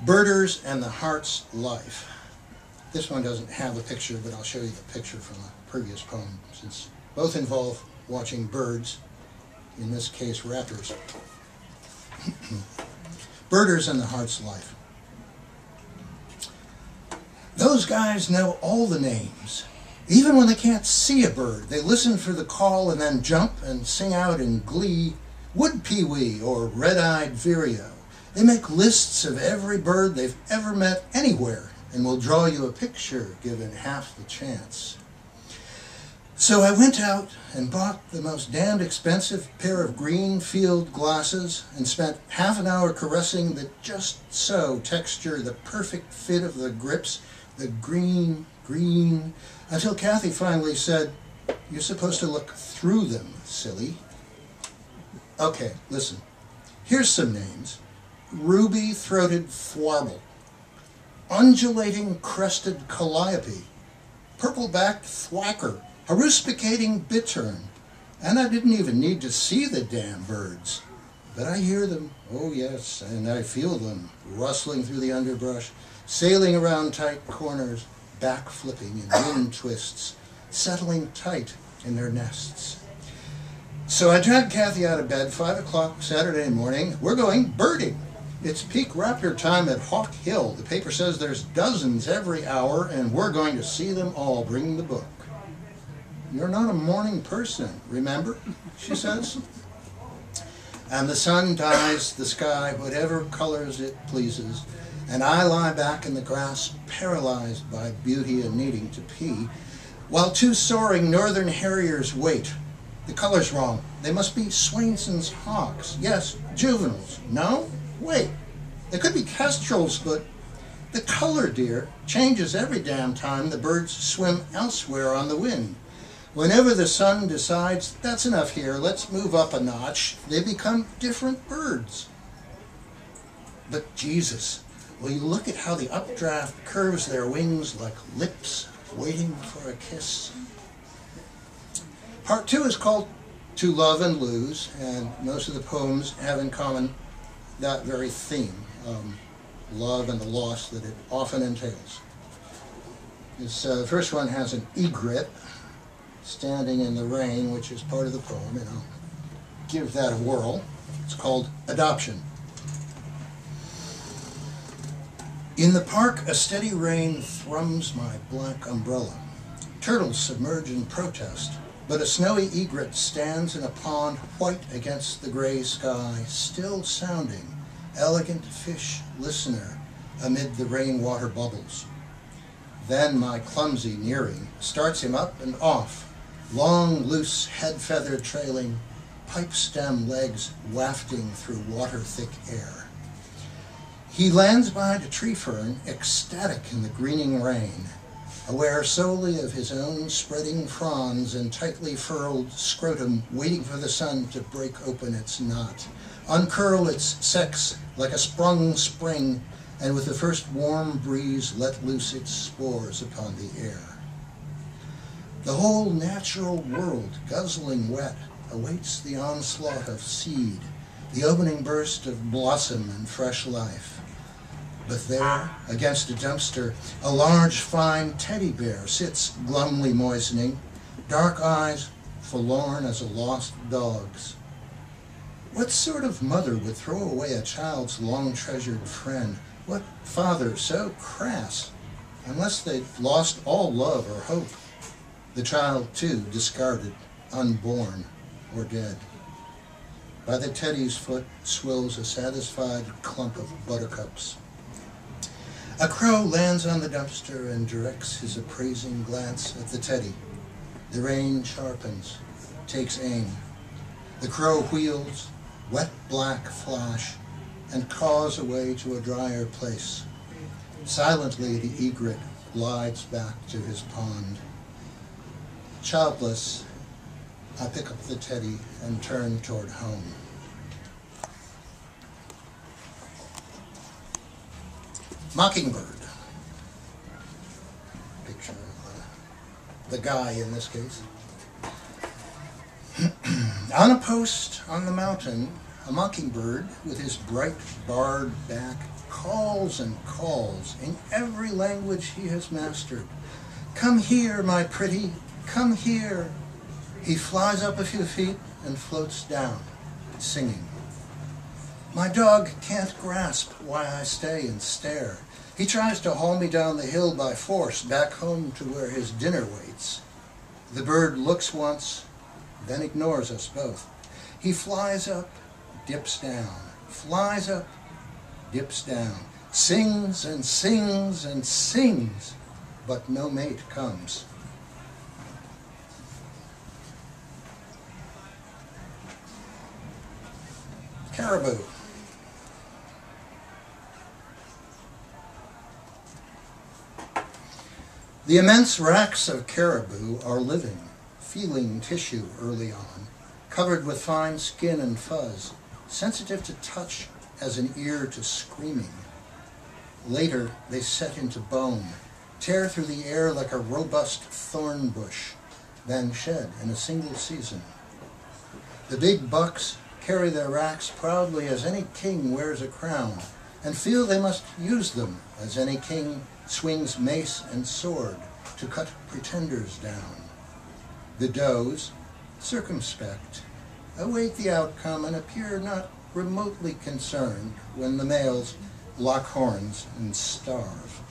Birders and the Heart's Life. This one doesn't have a picture, but I'll show you the picture from a previous poem, since both involve watching birds, in this case raptors. Birders and the Heart's Life. Those guys know all the names. Even when they can't see a bird, they listen for the call and then jump and sing out in glee, wood pewee or red-eyed vireo. They make lists of every bird they've ever met anywhere and will draw you a picture given half the chance. So I went out and bought the most damned expensive pair of green field glasses and spent half an hour caressing the just so texture, the perfect fit of the grips, the green, until Kathy finally said, "You're supposed to look through them, silly." Okay, listen. Here's some names. Ruby-throated Thwarble, Undulating Crested Calliope, Purple-backed Thwacker, Haruspicating Bittern, and I didn't even need to see the damn birds. But I hear them, oh yes, and I feel them, rustling through the underbrush, sailing around tight corners, back-flipping in wind twists, settling tight in their nests. So I dragged Kathy out of bed, 5 o'clock Saturday morning. We're going birding. It's peak raptor time at Hawk Hill. The paper says there's dozens every hour, and we're going to see them all. Bring the book. You're not a morning person, remember? She says. And the sun dyes the sky whatever colors it pleases, and I lie back in the grass, paralyzed by beauty and needing to pee, while two soaring northern harriers wait. The color's wrong. They must be Swainson's hawks. Yes, juveniles. No? Wait. They could be kestrels, but the color, dear, changes every damn time the birds swim elsewhere on the wind. Whenever the sun decides, that's enough here, let's move up a notch, they become different birds. But Jesus, will you look at how the updraft curves their wings like lips waiting for a kiss? Part 2 is called To Love and Lose, and most of the poems have in common that very theme, love and the loss that it often entails. The first one has an egret standing in the rain, which is part of the poem, and I'll give that a whirl. It's called Adoption. In the park, a steady rain thrums my black umbrella. Turtles submerge in protest, but a snowy egret stands in a pond white against the gray sky, still sounding, elegant fish listener amid the rainwater bubbles. Then my clumsy nearing starts him up and off, long, loose head feather trailing, pipe stem legs wafting through water-thick air. He lands behind a tree fern, ecstatic in the greening rain, aware solely of his own spreading fronds and tightly furled scrotum waiting for the sun to break open its knot, uncurl its sex like a sprung spring, and with the first warm breeze let loose its spores upon the air. The whole natural world, guzzling wet, awaits the onslaught of seed, the opening burst of blossom and fresh life. But there, against a dumpster, a large, fine teddy bear sits glumly moistening, dark eyes forlorn as a lost dog's. What sort of mother would throw away a child's long-treasured friend? What father so crass, unless they'd lost all love or hope? The child, too, discarded, unborn, or dead. By the teddy's foot swills a satisfied clump of buttercups. A crow lands on the dumpster and directs his appraising glance at the teddy. The rain sharpens, takes aim. The crow wheels, wet black flash, and caws away to a drier place. Silently the egret glides back to his pond. Childless, I pick up the teddy and turn toward home. Mockingbird. Picture of the guy in this case. On a post on the mountain, a mockingbird with his bright barred back calls and calls in every language he has mastered. Come here, my pretty, come here. He flies up a few feet and floats down, singing. My dog can't grasp why I stay and stare. He tries to haul me down the hill by force, back home to where his dinner waits. The bird looks once, then ignores us both. He flies up, dips down, flies up, dips down, sings and sings and sings, but no mate comes. Caribou. The immense racks of caribou are living, feeling tissue early on, covered with fine skin and fuzz, sensitive to touch as an ear to screaming. Later, they set into bone, tear through the air like a robust thorn bush, then shed in a single season. The big bucks carry their racks proudly as any king wears a crown, and feel they must use them as any king swings mace and sword to cut pretenders down. The does, circumspect, await the outcome and appear not remotely concerned when the males lock horns and starve.